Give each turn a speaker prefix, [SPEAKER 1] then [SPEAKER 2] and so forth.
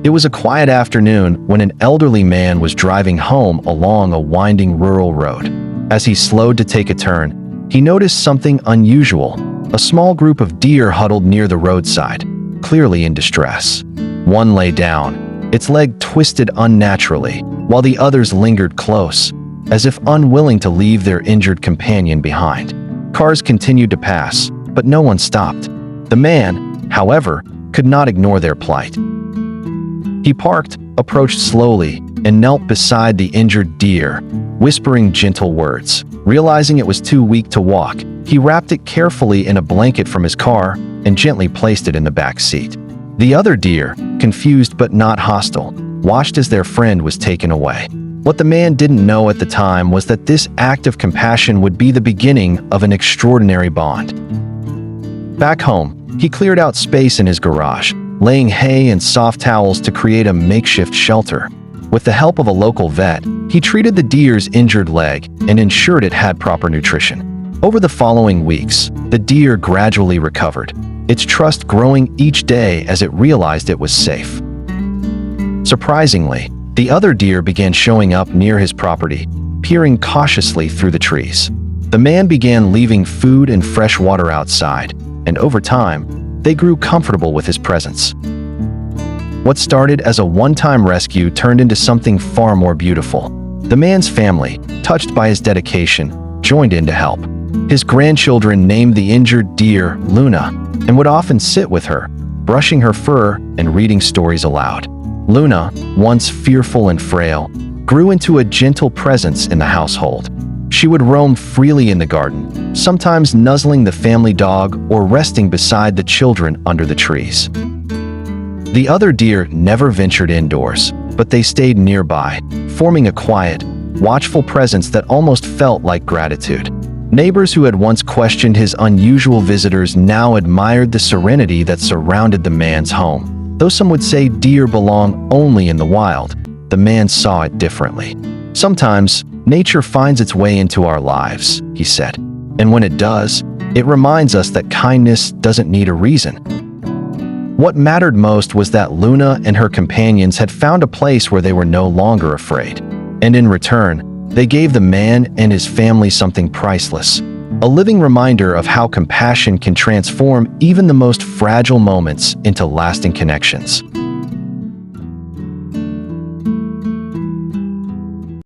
[SPEAKER 1] It was a quiet afternoon when an elderly man was driving home along a winding rural road. As he slowed to take a turn, he noticed something unusual. A small group of deer huddled near the roadside, clearly in distress. One lay down, its leg twisted unnaturally, while the others lingered close, as if unwilling to leave their injured companion behind. Cars continued to pass, but no one stopped. The man, however, could not ignore their plight. He parked, approached slowly, and knelt beside the injured deer, whispering gentle words. Realizing it was too weak to walk, he wrapped it carefully in a blanket from his car and gently placed it in the back seat. The other deer, confused but not hostile, watched as their friend was taken away. What the man didn't know at the time was that this act of compassion would be the beginning of an extraordinary bond. Back home, he cleared out space in his garage, laying hay and soft towels to create a makeshift shelter. With the help of a local vet, he treated the deer's injured leg and ensured it had proper nutrition. Over the following weeks, the deer gradually recovered, its trust growing each day as it realized it was safe. Surprisingly, the other deer began showing up near his property, peering cautiously through the trees. The man began leaving food and fresh water outside, and over time, they grew comfortable with his presence. What started as a one-time rescue turned into something far more beautiful. The man's family, touched by his dedication, joined in to help. His grandchildren named the injured deer Luna and would often sit with her, brushing her fur and reading stories aloud. Luna, once fearful and frail, grew into a gentle presence in the household. She would roam freely in the garden, sometimes nuzzling the family dog or resting beside the children under the trees. The other deer never ventured indoors, but they stayed nearby, forming a quiet, watchful presence that almost felt like gratitude. Neighbors who had once questioned his unusual visitors now admired the serenity that surrounded the man's home. Though some would say deer belong only in the wild, the man saw it differently. Sometimes, nature finds its way into our lives, he said, and when it does, it reminds us that kindness doesn't need a reason. What mattered most was that Luna and her companions had found a place where they were no longer afraid, and in return, they gave the man and his family something priceless, a living reminder of how compassion can transform even the most fragile moments into lasting connections.